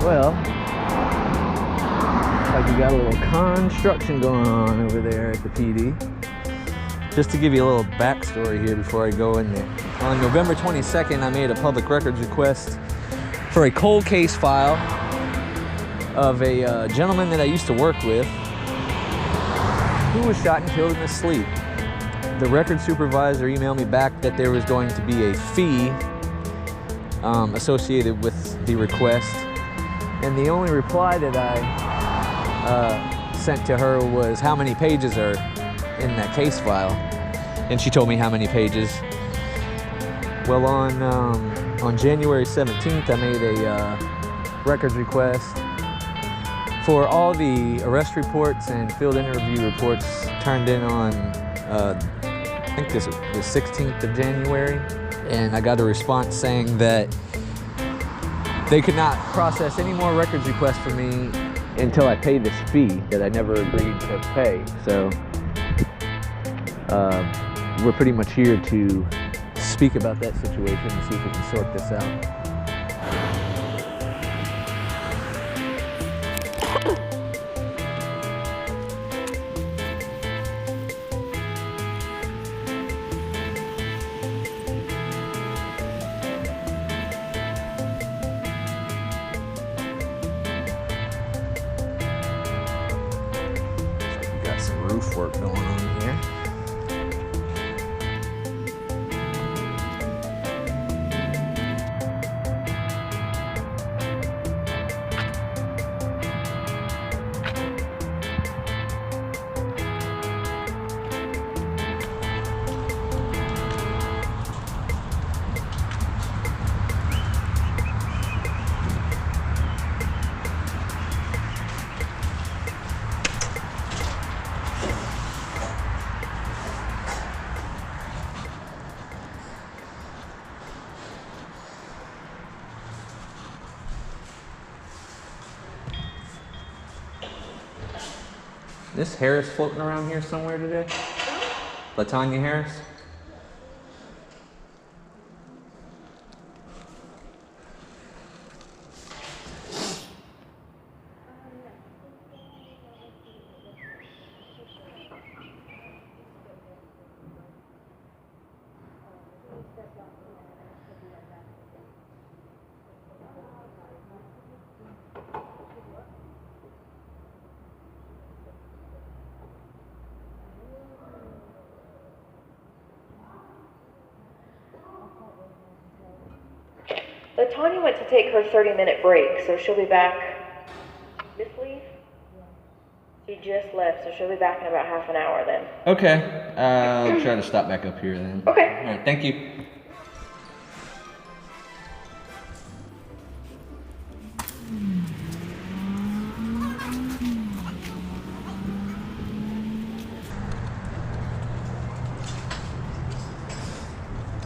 Well, like you got a little construction going on over there at the PD. Just to give you a little backstory here before I go in there. On November 22nd, I made a public records request for a cold case file of a gentleman that I used to work with who was shot and killed in his sleep. The record supervisor emailed me back that there was going to be a fee associated with the request, and the only reply that I sent to her was how many pages are in that case file, and she told me how many pages. Well, on January 17th, I made a records request for all the arrest reports and field interview reports turned in on I think this was the 16th of January, and I got a response saying that they could not process any more records requests for me until I paid this fee that I never agreed to pay. So we're pretty much here to speak about that situation and see if we can sort this out. Roof work going on here. This Harris floating around here somewhere today? LaTanya Harris? LaTanya went to take her 30-minute break, so she'll be back. Miss Lee? She just left, so she'll be back in about half an hour then. Okay. I'll try to stop back up here then. Okay. All right, thank you.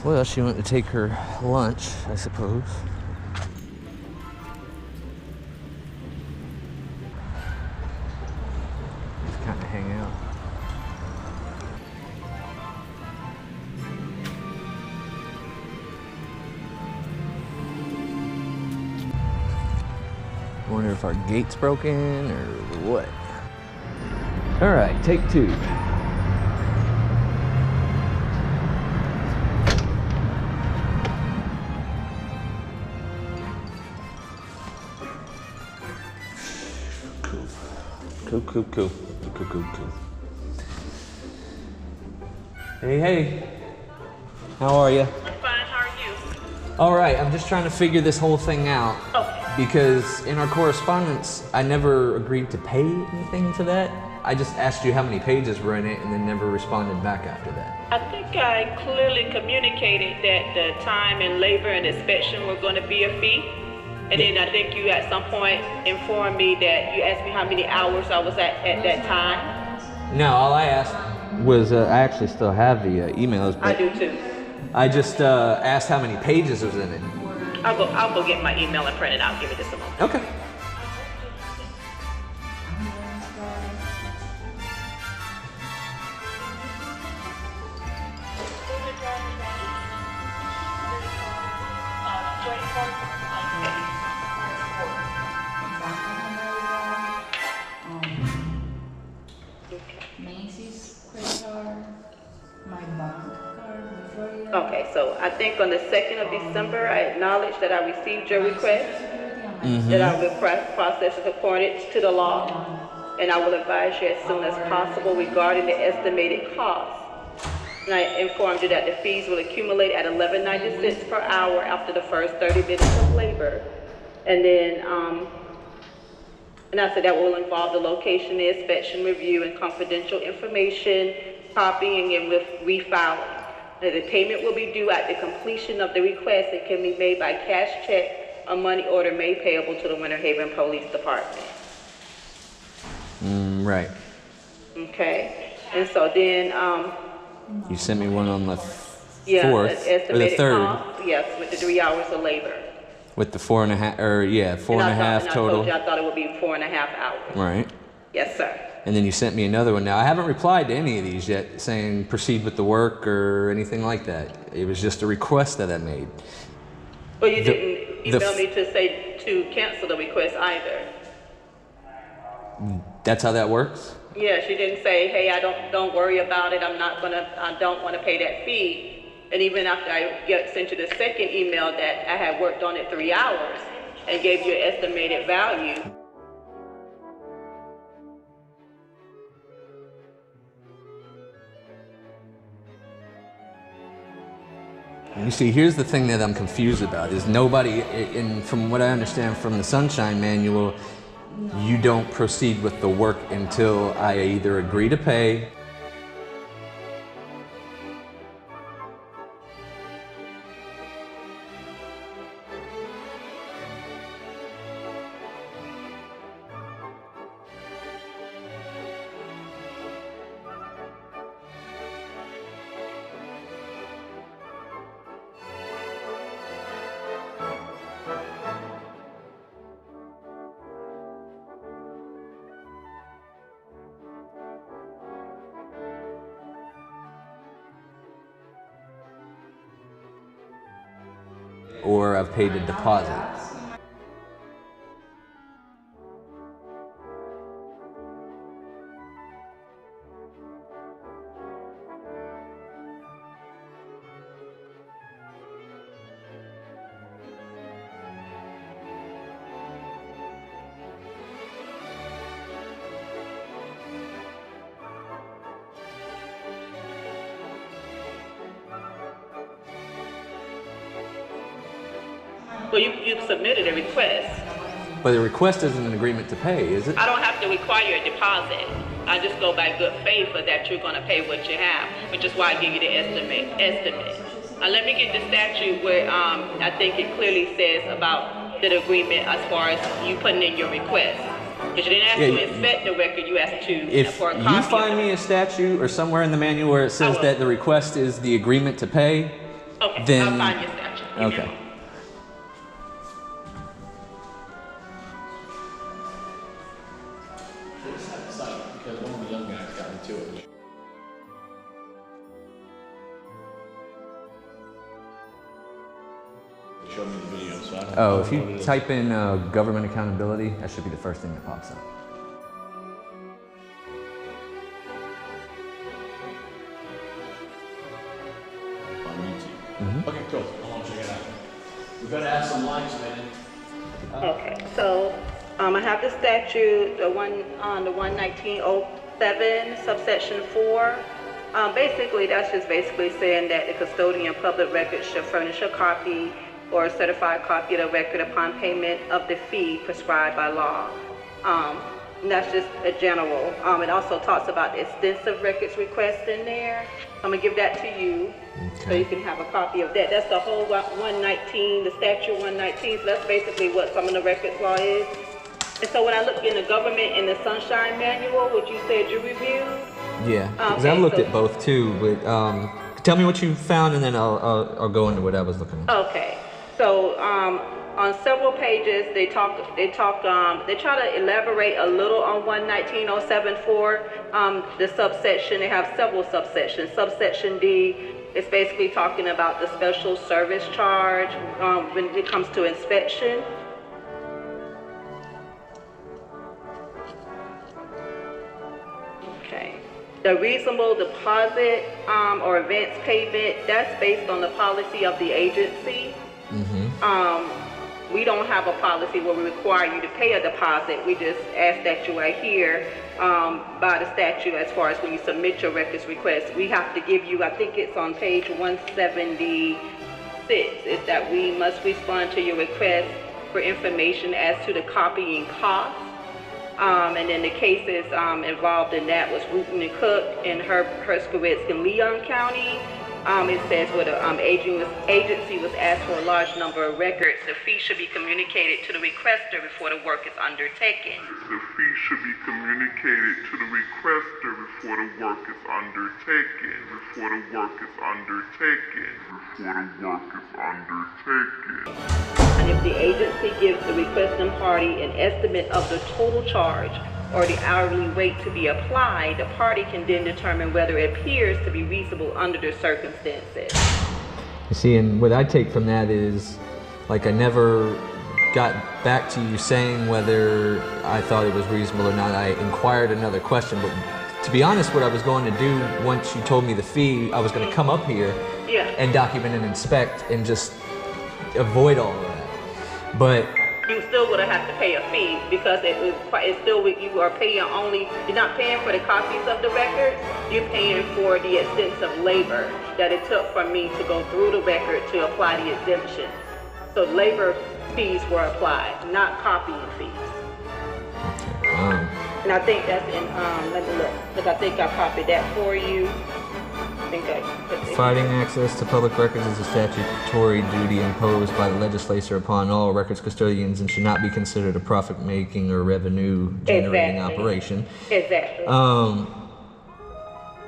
Well, she went to take her lunch, I suppose. Just kind of hang out. I wonder if our gate's broken or what. All right, take two. Cool. Hey. How are you? I'm fine, how are you? All right, I'm just trying to figure this whole thing out. Okay. Because in our correspondence, I never agreed to pay anything for that. I just asked you how many pages were in it and then never responded back after that. I think I clearly communicated that the time and labor and inspection were going to be a fee. And then I think you at some point informed me that you asked me how many hours I was at that time. No, all I asked was, I actually still have the emails, but I do too. I just asked how many pages was in it. I'll go get my email and print it out. Give me just a moment. Okay. Macy's credit card, my bank card before you. Okay, so I think on the 2nd of December, I acknowledged that I received your request, that I will process it according to the law, and I will advise you as soon as possible regarding the estimated cost. And I informed you that the fees will accumulate at $11.90 per hour after the first 30 minutes of labor. And then, and I said that will involve the location, the inspection, review, and confidential information, copying and with refiling. Now, the payment will be due at the completion of the request and can be made by cash check or money order made payable to the Winter Haven Police Department. Right. Okay. And so then, You sent me one on the yeah, 4th, or the estimated 3rd, cost, yes, with the 3 hours of labor. with the 4.5, or yeah, 4.5 And I total. told you I thought it would be 4.5 hours. Right. Yes, sir. And then you sent me another one. Now, I haven't replied to any of these yet saying proceed with the work or anything like that. It was just a request that I made. Well, you didn't email me to say to cancel the request either. That's how that works? Yeah, she didn't say, hey, don't worry about it. I don't want to pay that fee. And even after I sent you the second email that I had worked on it 3 hours and gave you an estimated value. You see, here's the thing that I'm confused about, is nobody, from what I understand from the Sunshine Manual, you don't proceed with the work until I either agree to pay or I've paid a deposit. Well, you've submitted a request. But the request isn't an agreement to pay, is it? I don't have to require a deposit. I just go by good faith that you're going to pay what you have, which is why I give you the estimate. Let me get the statute where I think it clearly says about the agreement as far as you putting in your request. Because you didn't ask to inspect the record, you asked for a copy. If you find me a statute or somewhere in the manual where it says that the request is the agreement to pay, okay, then... I'll find your statute. Give me a Okay. moment. Because one of the young guys got me to it. Show me the video, so I don't know If you what it is. type in government accountability, that should be the first thing that pops up. On YouTube. Okay, cool. I want to check it out. We better have some likes, man. Okay, so I have the statute, the 11907, subsection 4. Basically, that's just basically saying that the custodian of public records shall furnish a copy or a certified copy of the record upon payment of the fee prescribed by law. And that's just a general. It also talks about the extensive records request in there. I'm gonna give that to you, so you can have a copy of that. That's the whole 119, the statute 119. So that's basically what some of the records law is. And so when I look in the government in the Sunshine Manual, which you said you reviewed. Yeah, because I looked at both too, but tell me what you found and then I'll go into what I was looking at. Okay, so on several pages they try to elaborate a little on 11907.4, the subsection. They have several subsections. Subsection D is basically talking about the special service charge when it comes to inspection. The reasonable deposit or advance payment, that's based on the policy of the agency. We don't have a policy where we require you to pay a deposit. We just ask that you adhere by the statute as far as when you submit your records request. We have to give you, I think it's on page 176, is that we must respond to your request for information as to the copying costs. And then the cases involved in that was Wooten and Cook in Herskowitz in Leon County. It says where the agency was asked for a large number of records, the fee should be communicated to the requester before the work is undertaken. The fee should be communicated to the requester before the work is undertaken. Before the work is undertaken. Before the work is undertaken. And if the agency gives the requesting party an estimate of the total charge or the hourly rate to be applied, the party can then determine whether it appears to be reasonable under the circumstances. You see, and what I take from that is, like, I never got back to you saying whether I thought it was reasonable or not. I inquired another question, but to be honest, what I was going to do once you told me the fee, I was going to come up here and document and inspect and just avoid all of that. But you still would have had to pay a fee because it's still you are paying only, you're not paying for the copies of the records, you're paying for the extensive labor that it took for me to go through the record to apply the exemption. So labor fees were applied, not copying fees. And I think that's in, let me look, because I think I copied that for you. Providing access to public records is a statutory duty imposed by the legislature upon all records custodians and should not be considered a profit-making or revenue-generating operation. Exactly.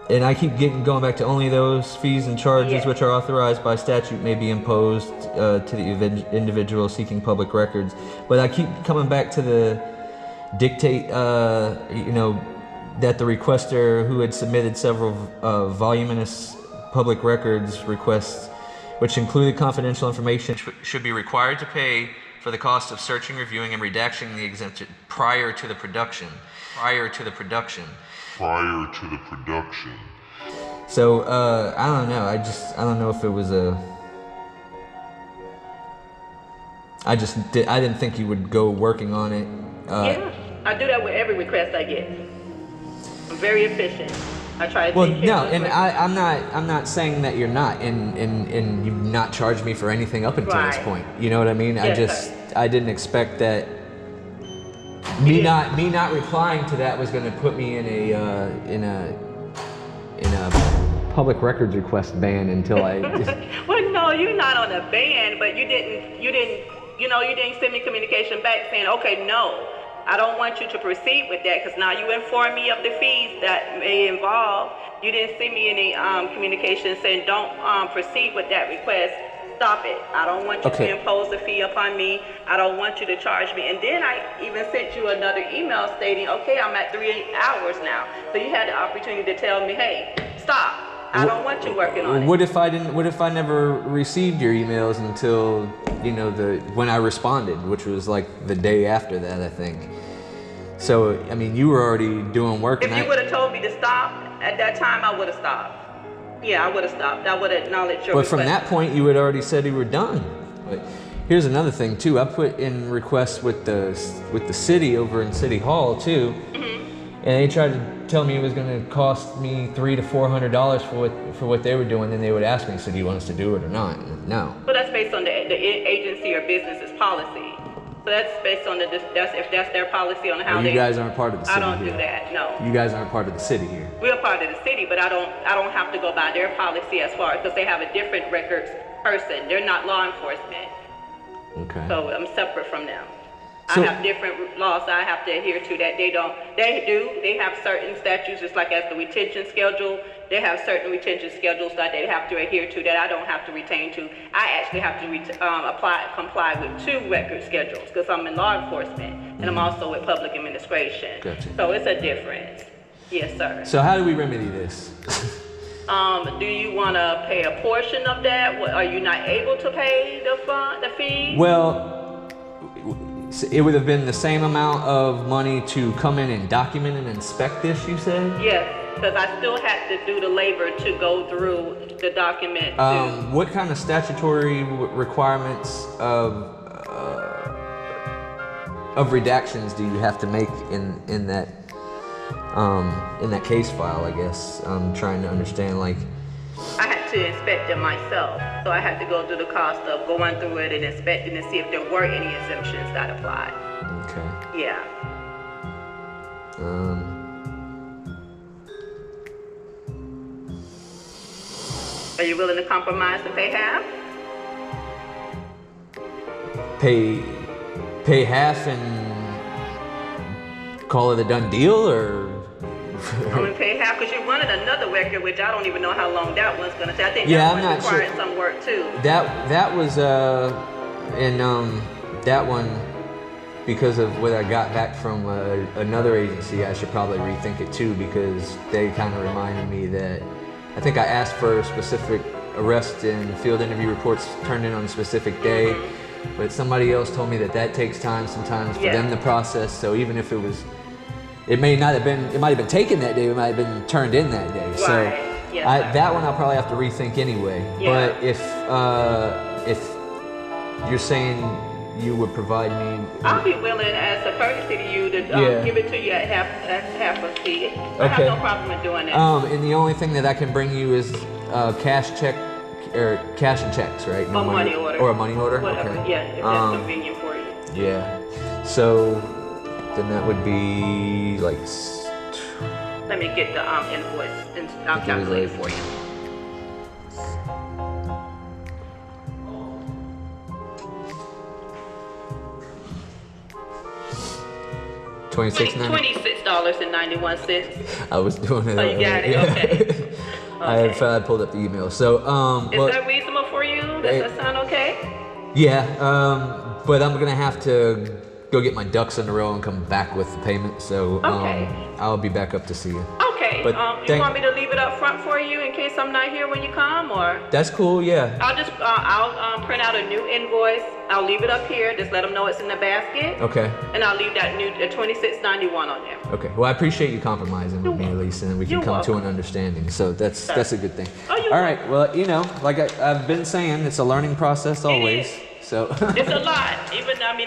And I keep going back to only those fees and charges which are authorized by statute may be imposed to the individual seeking public records. But I keep coming back to the dictate, that the requester who had submitted several voluminous public records requests, which included confidential information, should be required to pay for the cost of searching, reviewing, and redacting the exemption prior to the production. So, I don't know. I don't know if it was I didn't think you would go working on it. I do that with every request I get. I'm very efficient. I try to take care of I'm not saying that you're not, and you've not charged me for anything up until this point. You know what I mean? Yes, I didn't expect that me not replying to that was going to put me in a public records request ban until I. Well, no, you're not on a ban, but you didn't send me communication back saying, okay, no, I don't want you to proceed with that, because now you inform me of the fees that may involve. You didn't send me any communication saying don't proceed with that request. Stop it. I don't want you to impose a fee upon me. I don't want you to charge me. And then I even sent you another email stating, okay, I'm at 3 hours now. So you had the opportunity to tell me, hey, stop. I don't want you working on it. What if I never received your emails until, when I responded, which was like the day after that, I think. So, I mean, you were already doing work. If you would have told me to stop at that time, I would have stopped. Yeah, I would have stopped. I would have acknowledged your request. But from that point, you had already said you were done. But here's another thing too. I put in requests with the city over in City Hall too, and they tried to tell me it was going to cost me $300 to $400 for what they were doing. Then they would ask me, "So do you want us to do it or not?" No. But that's based on the agency or business's policy. So that's based on if that's their policy on how you guys aren't part of the city. I don't here. do that. No. You guys aren't part of the city here. We're part of the city, but I don't have to go by their policy as far, because they have a different records person. They're not law enforcement. Okay. So I'm separate from them. So, I have different laws that I have to adhere to that they don't. They have certain statutes, just like as the retention schedule. They have certain retention schedules that they have to adhere to that I don't have to retain to. I actually have to comply with 2 record schedules because I'm in law enforcement and I'm also with public administration. Gotcha. So it's a difference. Yes, sir. So how do we remedy this? Do you want to pay a portion of that? Are you not able to pay the fee? Well, it would have been the same amount of money to come in and document and inspect this, you said? Yes. because I still had to do the labor to go through the document. What kind of statutory requirements of redactions do you have to make in that case file? I guess I'm trying to understand. Like, I had to inspect it myself, so I had to go through the cost of going through it and inspecting to see if there were any exemptions that applied. okay. Yeah. Are you willing to compromise to pay half? Pay half and call it a done deal, or? I'm gonna pay half because you wanted another record, which I don't even know how long that one's gonna take. I think Yeah, that I'm one not required sure. some work too. That was that one, because of what I got back from another agency, I should probably rethink it too, because they kind of reminded me that I think I asked for a specific arrest and field interview reports turned in on a specific day, but somebody else told me that takes time sometimes for them to process. So even if it might have been taken that day, it might have been turned in that day. So Yes, that one I'll probably have to rethink anyway. Yeah. But if you're saying you would provide me, I'll be willing, as a courtesy to you, to give it to you at half a fee. I have Okay. no problem in doing that. and the only thing that I can bring you is cash check or cash and checks, right? Or money order. Or a money order. Whatever. Okay. Yeah, if that's convenient for you. Yeah. So then that would be like. Let me get the invoice and I'll I think it was calculate it like- for you. $26.91. I was doing it. Oh, you got it? Okay. I pulled up the email. So Is that reasonable for you? Does that sound okay? yeah. But I'm gonna have to go get my ducks in a row and come back with the payment. So I'll be back up to see you. Okay. But You want me to leave it up front for you in case I'm not here when you come, or? That's cool. Yeah. I'll just I'll print out a new invoice. I'll leave it up here. Just let them know it's in the basket. Okay. And I'll leave that new $26.91 on there. Okay. Well, I appreciate you compromising with me, at least, and we can You're come to welcome. an understanding. So that's a good thing. Oh, you're All right. Well, like I've been saying, it's a learning process always. is. So. It's a lot.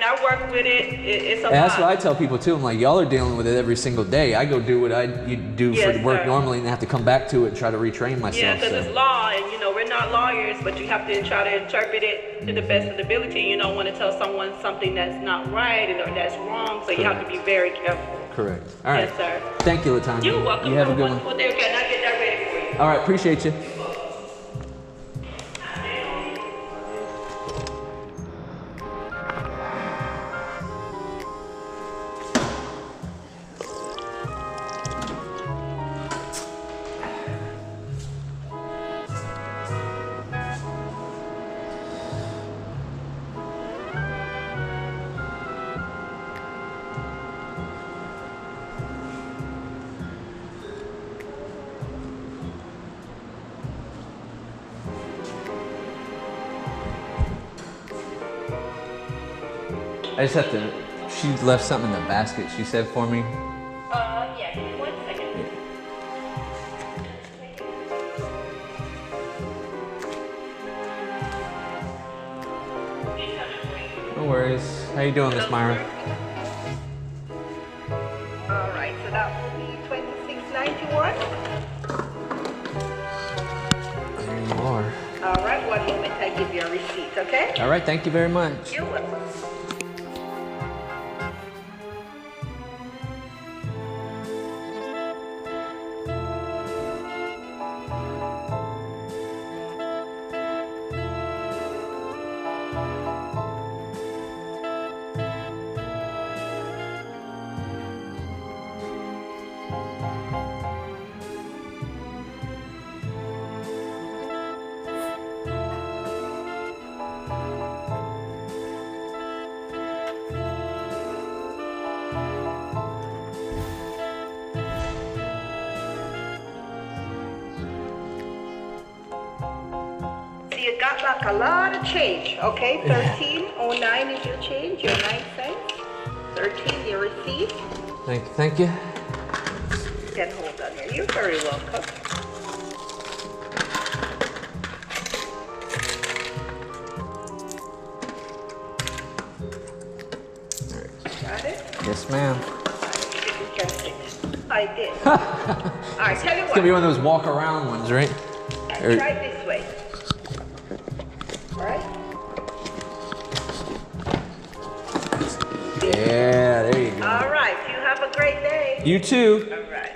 I work with it. It's a lot. And that's what I tell people too. I'm like, y'all are dealing with it every single day. I go do what you do Yes, for work sir. normally, and have to come back to it and try to retrain myself. Yeah, because so. it's law, and we're not lawyers, but you have to try to interpret it to the best of the ability. You don't want to tell someone something that's not right or that's wrong, so you have to be very careful. Correct. All right. Yes, sir. Thank you, Latanya. You're welcome. You have a good one. Well, okay, and I'll get that ready for you. All right. Appreciate you. I just have to. She left something in the basket. She said for me. Yeah, give me 1 second. No worries. How you doing, Miss Myra? All right, so that will be $26.91. There you are. All right, 1 moment, I give you a receipt, okay? All right. Thank you very much. You're welcome. You got back a lot of change, okay? $13.09 is your change, your 9 cents. 13, your receipt. Thank you. Then hold on here. You're very welcome. Got it? Yes, ma'am. I did. All right, tell you It's gonna be what. one of those walk around ones, right? Or- Try it this way. All right? Yeah, there you go. All right, you have a great day. You too. All right.